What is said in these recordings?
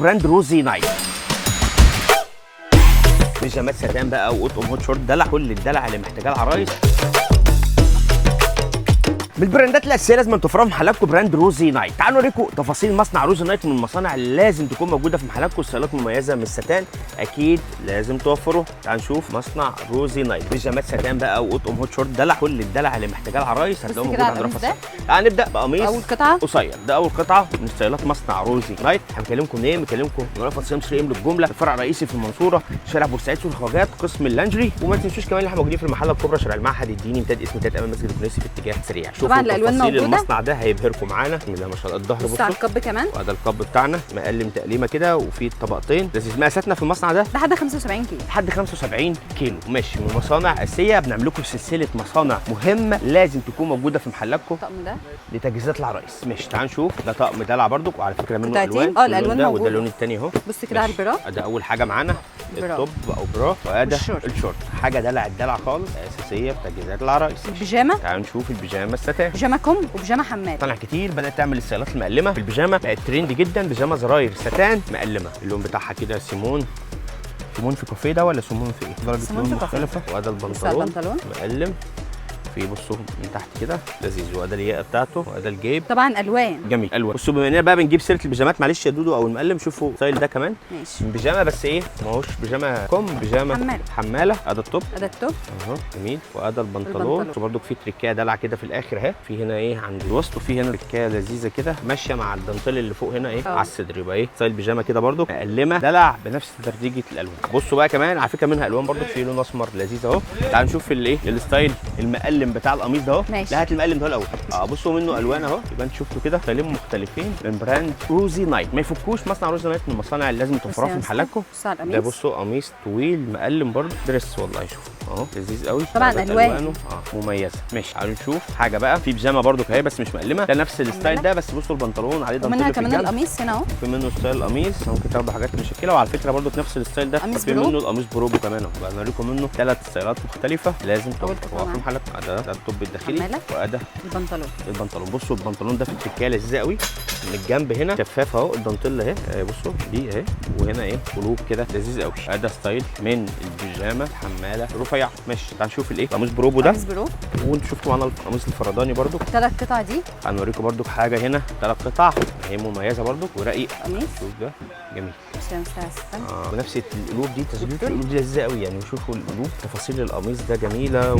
براند روزي نايت. بيجامات ستان بقى وقطقم هوت شورت، دلع كل الدلع اللي محتاجاه العرايس. من البراندات الاساسيه لازم توفرها في محلاتكم براند روزي نايت. تعالوا نوريكم تفاصيل مصنع روزي نايت، من المصانع اللي لازم تكون موجوده في محلاتكم. ستايلات مميزه من الستان اكيد لازم توفروا. تعالوا نشوف مصنع روزي نايت. بيجامات ستان بقى وقطقم هوت شورت، دلع كل الدلع اللي محتاجاه العرايس هتلاقوه موجود عند رفع. تعالوا نبدا بقميص اول قطعه قصير. ده اول قطعه من ستايلات مصنع روزي نايت. هنكلمكم منين؟ بنكلمكم من رفع صيام شريم للجمله، الفرع الرئيسي في المنصوره، شارع بورسعيد سوق الخواجات، قسم اللانجري. وما تنسوش كمان ان احنا موجودين في المحله الكبرى شارع المعهد الديني، امتداد اسم امتداد امام مسجد الكنيسي في اتجاه سريع. طبعا الالوان موجوده. المصنع ده هيبهركم معانا. بسم الله ما شاء الله. الظهر بصوا على الكب كمان، وده الكب بتاعنا مقلم تقليمه كده وفي طبقتين لذيذ. مقاساتنا في المصنع ده لحد 75 كيلو. لحد 75 كيلو ماشي. من مصانع اساسيه بنعمل لكم سلسله مصانع مهمه لازم تكون موجوده في محلاتكم. الطقم ده لتجهيزات العرايس. ماشي تعالوا نشوف. ده طقم دلع برضك، وعلى فكره منه قطعتين. الوان. الالوان ده موجوده. وده اللون الثاني اهو. بص كده على البرا. ده اول حاجه معانا التوب او برا، وده الشورت. حاجه دلع الدلع خالص اساسيه في تجهيزات العرايس. البيجامه. تعالوا نشوف البيجامه الستان. بيجامه كم وبيجامه حمال. طلع كتير بدات تعمل الستايلات المقلمه في البيجامه، بقت ترند جدا. بيجامه زراير ستان مقلمه، اللون بتاعها كده سيمون في كافيه ده ولا سيمون في ايه؟ درجه لون مختلفه. وده البنطلون مقلم في بصوا من تحت كده لذيذ. وده الياقه بتاعته، وده الجيب. طبعا الوان جميل الوان. بصوا بما اننا بقى بنجيب سيره البيجامات، معلش يا دودو او المقلم، شوفوا الستايل ده كمان ماشي. بيجامه بس ايه، ما هوش بيجامه كم، بيجامه حماله. ده التوب اهو جميل. وده البنطلون برضو في تريكايه دلع كده في الاخر اهي. في هنا ايه عند الوسط، وفي هنا تريكايه لذيذه كده ماشيه مع الدانتيل اللي فوق هنا ايه على الصدر. يبقى ايه ستايل بيجامه كده برضو مقلمه دلع بنفس تدريجه الالوان. بصوا بقى كمان على فكره منها الوان برضو، في لون اسمر لذيذ اهو. تعالوا نشوف الايه الستايل المقلم بتاع القميص ده اهو. لا هات المقلم ده الاول. بصوا منه الوان اهو. يبقى انتوا شفتوا كده ستايلين مختلفين من براند روزي نايت. ما يفكوش مصنع روزي نايت من المصانع اللي لازم توفروها في محلاتكم. ده بصوا قميص طويل مقلم برضه دريس، والله شوفوا اهو لذيذ قوي. طبعا الوانه مميزه. ماشي تعالوا نشوف حاجه بقى في بيجامه برضه اهي بس مش مقلمه، ده نفس الستايل ده بس بصوا البنطلون عليه دانتيل. ومنها كمان القميص هنا اهو. في منه ستايل القميص ممكن تاخدوا حاجات مشكله. وعلى فكره برضه في نفس الستايل ده في منه القميص بروبو كمان اهو. بقى نوريكم منه 3 ستايلات مختلفه لازم توفروها في محلاتكم. ده التوب الداخلي وده البنطلون. بصوا البنطلون ده في التركيه لذيذه قوي. من الجنب هنا شفاف اهو الدانتيل اهي. بصوا دي اهي، وهنا ايه قلوب كده لذيذ قوي. ده ستايل من البيجامه حماله رفيعه. ماشي تعالوا نشوف الايه قميص بروبو ده. وانتوا شفتوا معانا القميص الفرداني برضو. 3 قطع دي. هنوريكم برضو حاجه هنا 3 قطع هي مميزه برضو ورقيق. شوف ده جميل. ونفس القلوب دي، تظبيط القلوب دي لذيذه قوي يعني. شوفوا القلوب، تفاصيل القميص ده جميله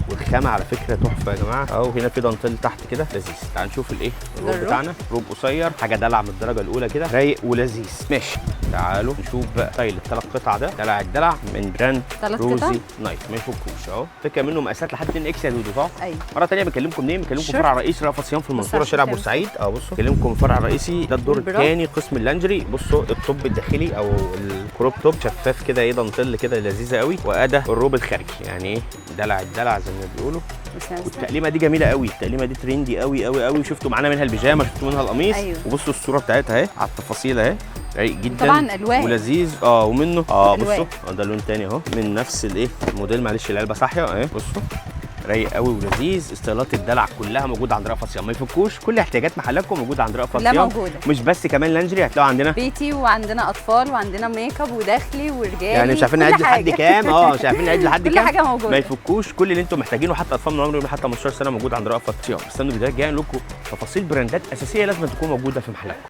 والخامه على فكره تحفه يا جماعه. اهو هنا في دانتيل تحت كده لذيذ. تعالوا نشوف الايه الروب بتاعنا. روب قصير، حاجه دلع من الدرجه الاولى كده، رايق ولذيذ. ماشي تعالوا نشوف بقى ستايل ال3 قطع ده. دلع الدلع من براند روزي نايت. ما يفكوش اهو. فكره منه مقاسات لحد 2 اكس يا دودو صح؟ ايوه. مره ثانيه بكلمكم منين؟ بكلمكم فرع رئيسي رأفت صيام في المنصوره شارع بورسعيد. بصوا بكلمكم الفرع الرئيسي ده الدور الثاني قسم اللانجري. بصوا التوب الداخلي او الكروب توب شفاف كده ايه دانتيل كده لذيذه قوي. وده الروب الخارجي يعني ايه دلع الدلع زي ما بيقولوا. والتقليمه دي جميله قوي، التقليمه دي ترندي قوي قوي قوي. شفتوا معانا منها البيجامه، شفتوا منها القميص. وبصوا الصوره بتاعتها اهي على التفاصيل اهي، رايق جدا طبعا الوان ولذيذ. ومنه بصوا ده لون تاني اهو من نفس الايه الموديل. معلش العلبه صاحيه اهي. بصوا رايق قوي ولذيذ. ستايلات الدلع كلها موجوده عند رأفت صيام. ما يفكوش، كل احتياجات محلاتكم موجوده عند رأفت صيام. موجوده. مش بس كمان لانجري، هتلاقوا عندنا بيتي وعندنا اطفال وعندنا ميك اب وداخلي ورجالي. يعني مش عارفين نعد لحد كام. مش عارفين نعد لحد كام. كل حاجه موجوده. ما يفكوش، كل اللي انتم محتاجينه حتى اطفال من عمر حتى 15 سنه موجود عند رأفت صيام. استنوا الفيديوهات الجايه نقول لكم تفاصيل براندات اساسيه لازم تكون موجوده في محلاتكم.